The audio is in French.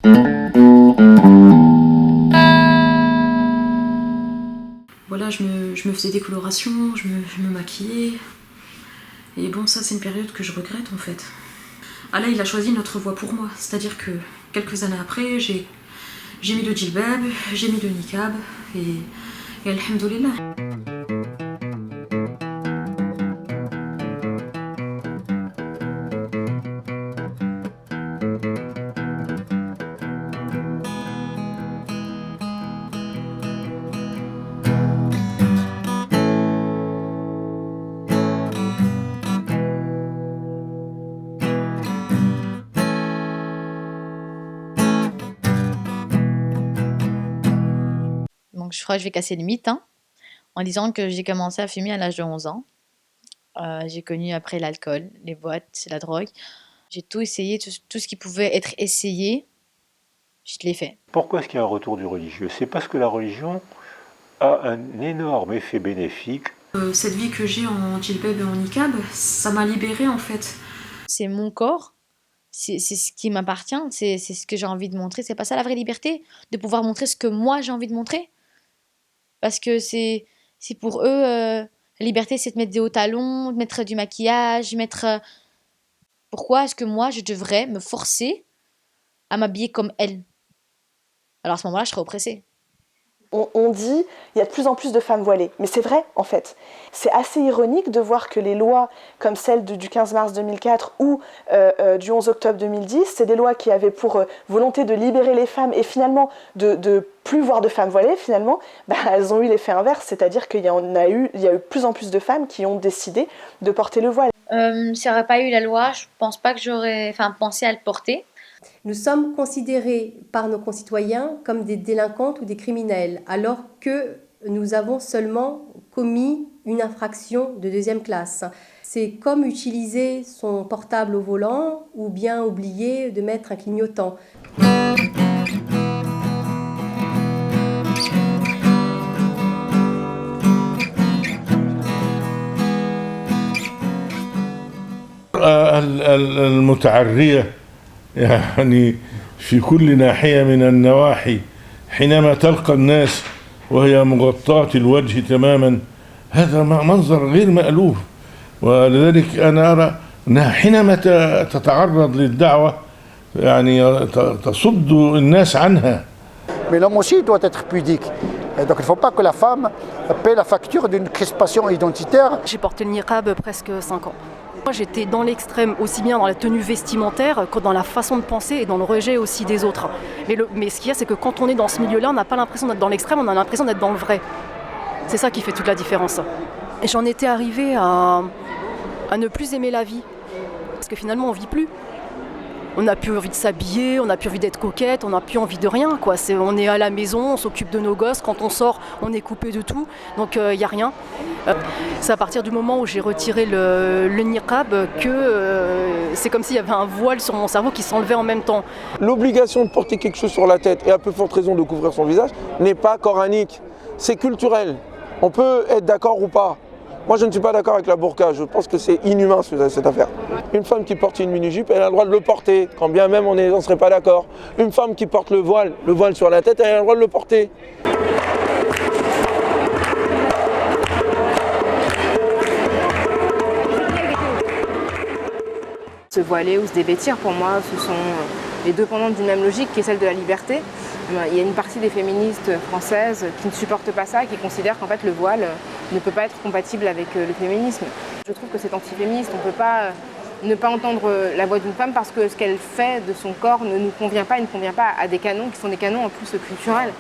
Voilà, je me faisais des colorations, je me maquillais. Et bon, ça c'est une période que je regrette en fait. Allah il a choisi notre voie pour moi, c'est-à-dire que quelques années après, j'ai mis le djilbab, j'ai mis le niqab et alhamdoulilah. Donc je crois que je vais casser le mythe hein, en disant que j'ai commencé à fumer à l'âge de 11 ans. J'ai connu après l'alcool, les boîtes, la drogue. J'ai tout essayé, tout ce qui pouvait être essayé, je l'ai fait. Pourquoi est-ce qu'il y a un retour du religieux? C'est parce que la religion a un énorme effet bénéfique. Cette vie que j'ai en djilbab et en niqab, ça m'a libérée en fait. C'est mon corps, c'est ce qui m'appartient, c'est ce que j'ai envie de montrer. C'est pas ça la vraie liberté, de pouvoir montrer ce que moi j'ai envie de montrer. Parce que c'est pour eux, la liberté c'est de mettre des hauts talons, de mettre du maquillage, pourquoi est-ce que moi je devrais me forcer à m'habiller comme elle? Alors à ce moment-là, je serais oppressée. On dit il y a de plus en plus de femmes voilées, mais c'est vrai en fait. C'est assez ironique de voir que les lois comme celle du 15 mars 2004 ou du 11 octobre 2010, c'est des lois qui avaient pour volonté de libérer les femmes et finalement de plus voir de femmes voilées, finalement, elles ont eu l'effet inverse, c'est-à-dire qu'il y a eu de plus en plus de femmes qui ont décidé de porter le voile. S'il n'y aurait pas eu la loi, je pense pas que j'aurais pensé à le porter. Nous sommes considérés par nos concitoyens comme des délinquantes ou des criminels, alors que nous avons seulement commis une infraction de deuxième classe. C'est comme utiliser son portable au volant ou bien oublier de mettre un clignotant. المتعرية يعني في كل ناحية من النواحي حينما تلقى الناس وهي مغطاة الوجه تماما، هذا منظر غير مألوف. ولذلك أنا أرى أنها حينما تتعرض للدعوة يعني تصد الناس عنها. Mais l'homme aussi doit être pudique. Et donc il ne faut pas que la femme paie la facture d'une crispation identitaire. J'ai porté le niqab presque 5 ans. Moi j'étais dans l'extrême, aussi bien dans la tenue vestimentaire que dans la façon de penser et dans le rejet aussi des autres. Mais ce qu'il y a, c'est que quand on est dans ce milieu-là, on n'a pas l'impression d'être dans l'extrême, on a l'impression d'être dans le vrai. C'est ça qui fait toute la différence. Et j'en étais arrivée à ne plus aimer la vie. Parce que finalement, on ne vit plus. On n'a plus envie de s'habiller, on n'a plus envie d'être coquette, on n'a plus envie de rien, quoi. On est à la maison, on s'occupe de nos gosses, quand on sort, on est coupé de tout, donc il n'y a rien. C'est à partir du moment où j'ai retiré le niqab que c'est comme s'il y avait un voile sur mon cerveau qui s'enlevait en même temps. L'obligation de porter quelque chose sur la tête et à peu forte raison de couvrir son visage n'est pas coranique, c'est culturel. On peut être d'accord ou pas. Moi je ne suis pas d'accord avec la burqa, je pense que c'est inhumain cette affaire. Une femme qui porte une mini-jupe, elle a le droit de le porter, quand bien même on ne serait pas d'accord. Une femme qui porte le voile sur la tête, elle a le droit de le porter. Se voiler ou se dévêtir, pour moi, ce sont les deux pendants d'une même logique qui est celle de la liberté. Il y a une partie des féministes françaises qui ne supportent pas ça, qui considèrent qu'en fait le voile ne peut pas être compatible avec le féminisme. Je trouve que c'est antiféministe, on ne peut pas ne pas entendre la voix d'une femme parce que ce qu'elle fait de son corps ne nous convient pas et ne convient pas à des canons qui sont des canons en plus culturels.